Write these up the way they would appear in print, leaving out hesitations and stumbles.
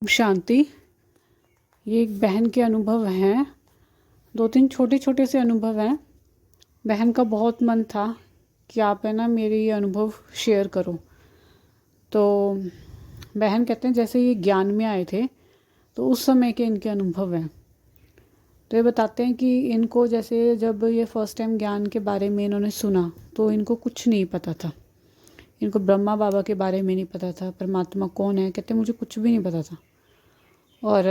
शांति। ये एक बहन के अनुभव हैं, 2-3 छोटे-छोटे से अनुभव हैं। बहन का बहुत मन था कि आप है ना मेरे ये अनुभव शेयर करो। तो बहन कहते हैं जैसे ये ज्ञान में आए थे तो उस समय के इनके अनुभव हैं। तो ये बताते हैं कि इनको जैसे जब ये फर्स्ट टाइम ज्ञान के बारे में इन्होंने सुना तो इनको कुछ नहीं पता था। इनको ब्रह्मा बाबा के बारे में नहीं पता था, परमात्मा कौन है, कहते मुझे कुछ भी नहीं पता था। और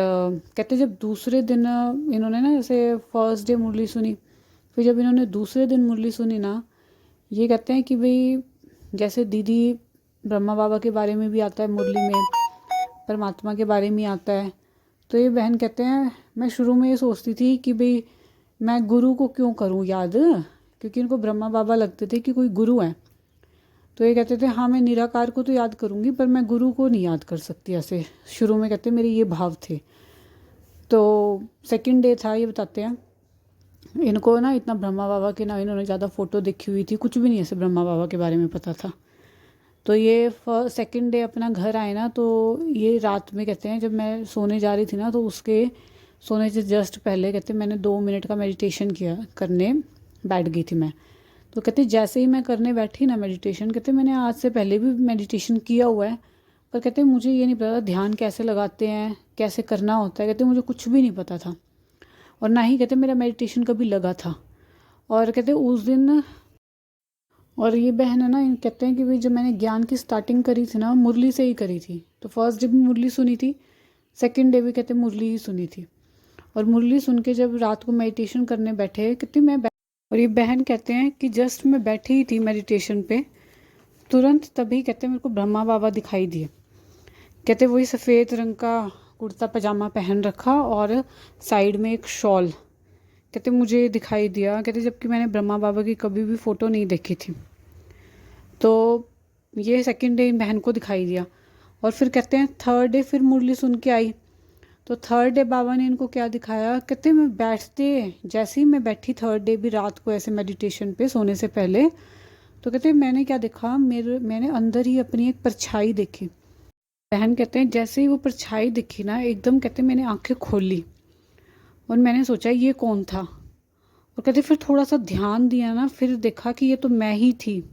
कहते जब दूसरे दिन इन्होंने ना जैसे फर्स्ट डे मुरली सुनी, फिर जब इन्होंने दूसरे दिन मुरली सुनी ना, ये कहते हैं कि भाई जैसे दीदी ब्रह्मा बाबा के बारे में भी आता है मुरली में, परमात्मा के बारे में आता है। तो ये बहन कहते हैं मैं शुरू में ये सोचती थी कि भाई मैं गुरु को क्यों करूं याद, क्योंकि इनको ब्रह्मा बाबा लगते थे कि कोई गुरु है। तो ये कहते थे हाँ मैं निराकार को तो याद करूँगी पर मैं गुरु को नहीं याद कर सकती। ऐसे शुरू में कहते मेरे ये भाव थे। तो सेकंड डे था, ये बताते हैं इनको ना इतना ब्रह्मा बाबा के ना इन्होंने ज़्यादा फ़ोटो देखी हुई थी, कुछ भी नहीं ऐसे ब्रह्मा बाबा के बारे में पता था। तो ये सेकंड डे अपना घर आए ना, तो ये रात में कहते हैं जब मैं सोने जा रही थी ना तो उसके सोने से जस्ट पहले कहते मैंने 2 मिनट का मेडिटेशन किया, करने बैठ गई थी मैं। तो कहते जैसे ही मैं करने बैठी ना मेडिटेशन, कहते मैंने आज से पहले भी मेडिटेशन किया हुआ है पर कहते मुझे ये नहीं पता ध्यान कैसे लगाते हैं, कैसे करना होता है। कहते मुझे कुछ भी नहीं पता था और ना ही कहते मेरा मेडिटेशन कभी लगा था। और कहते उस दिन, और ये बहन है ना कहते हैं कि भाई जब मैंने ज्ञान की स्टार्टिंग करी थी ना मुरली से ही करी थी। तो फर्स्ट डे भी मुरली सुनी थी, सेकेंड डे भी कहते मुरली ही सुनी थी। और मुरली सुन के जब रात को मेडिटेशन करने बैठे कहते और ये बहन कहते हैं कि जस्ट मैं बैठी ही थी मेडिटेशन पे, तुरंत तभी कहते मेरे को ब्रह्मा बाबा दिखाई दिए। कहते वही सफ़ेद रंग का कुर्ता पजामा पहन रखा और साइड में एक शॉल, कहते मुझे दिखाई दिया। कहते जबकि मैंने ब्रह्मा बाबा की कभी भी फ़ोटो नहीं देखी थी। तो ये सेकंड डे इन बहन को दिखाई दिया। और फिर कहते हैं थर्ड डे फिर मुरली सुन के आई, तो थर्ड डे बाबा ने इनको क्या दिखाया। कहते मैं बैठते जैसे ही मैं बैठी थर्ड डे भी रात को ऐसे मेडिटेशन पे सोने से पहले, तो कहते मैंने क्या देखा, मैंने अंदर ही अपनी एक परछाई देखी। बहन कहते हैं जैसे ही वो परछाई दिखी ना एकदम कहते मैंने आंखें खोली और मैंने सोचा ये कौन था। और कहते फिर थोड़ा सा ध्यान दिया ना, फिर देखा कि ये तो मैं ही थी।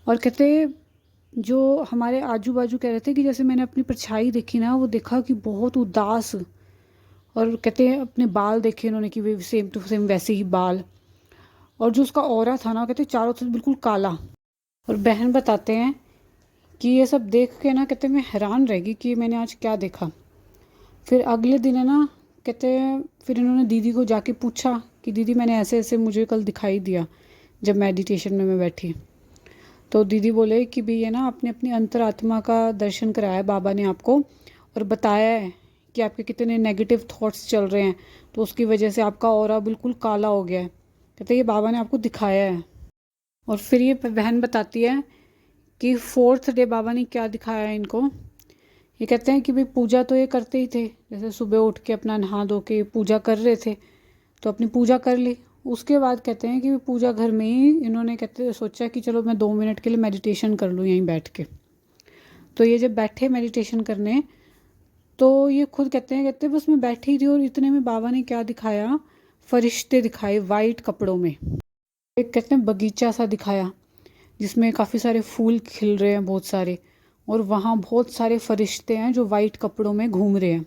और कहते जो हमारे आजू बाजू कह रहे थे कि जैसे मैंने अपनी परछाई देखी ना, वो देखा कि बहुत उदास। और कहते हैं अपने बाल देखे उन्होंने कि वे सेम टू सेम वैसे ही बाल। और जो उसका ऑरा था ना कहते चारों तरफ बिल्कुल काला। और बहन बताते हैं कि ये सब देख के ना कहते मैं हैरान रह गई कि मैंने आज क्या देखा। फिर अगले दिन है ना कहते हैं फिर इन्होंने दीदी को जाके पूछा कि दीदी मैंने ऐसे ऐसे मुझे कल दिखाई दिया जब मेडिटेशन में मैं बैठी। तो दीदी बोले कि भी ये ना आपने अपनी अंतरात्मा का दर्शन कराया बाबा ने आपको और बताया है कि आपके कितने नेगेटिव थॉट्स चल रहे हैं, तो उसकी वजह से आपका ऑरा बिल्कुल काला हो गया है। कहते ये बाबा ने आपको दिखाया है। और फिर ये बहन बताती है कि फोर्थ डे बाबा ने क्या दिखाया है इनको। ये कहते हैं कि भाई पूजा तो ये करते ही थे, जैसे सुबह उठ के अपना नहा धो के पूजा कर रहे थे तो अपनी पूजा कर ली। उसके बाद कहते हैं कि पूजा घर में ही इन्होंने कहते सोचा कि चलो मैं 2 मिनट के लिए मेडिटेशन कर लूँ यहीं बैठ के। तो ये जब बैठे मेडिटेशन करने तो ये खुद कहते बस मैं बैठी थी और इतने में बाबा ने क्या दिखाया, फरिश्ते दिखाए वाइट कपड़ों में। एक कहते हैं बगीचा सा दिखाया जिसमें काफ़ी सारे फूल खिल रहे हैं बहुत सारे, और वहाँ बहुत सारे फरिश्ते हैं जो वाइट कपड़ों में घूम रहे हैं।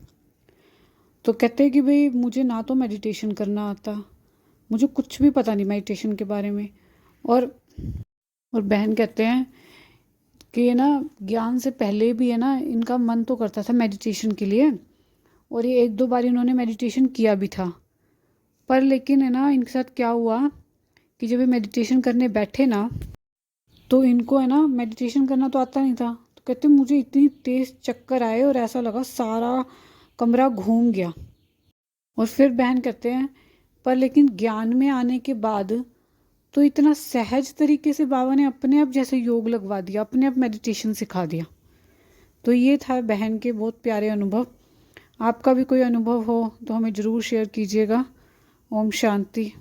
तो कहते हैं कि भाई मुझे ना तो मेडिटेशन करना आता, मुझे कुछ भी पता नहीं मेडिटेशन के बारे में। और बहन कहते हैं कि ये ना ज्ञान से पहले भी है ना इनका मन तो करता था मेडिटेशन के लिए, और ये 1-2 बार इन्होंने मेडिटेशन किया भी था। पर लेकिन है ना इनके साथ क्या हुआ कि जब ये मेडिटेशन करने बैठे ना तो इनको है ना मेडिटेशन करना तो आता नहीं था। तो कहते मुझे इतनी तेज़ चक्कर आए और ऐसा लगा सारा कमरा घूम गया। और फिर बहन कहते हैं पर लेकिन ज्ञान में आने के बाद तो इतना सहज तरीके से बाबा ने अपने आप जैसे योग लगवा दिया, अपने आप मेडिटेशन सिखा दिया। तो ये था बहन के बहुत प्यारे अनुभव। आपका भी कोई अनुभव हो तो हमें ज़रूर शेयर कीजिएगा। ओम शांति।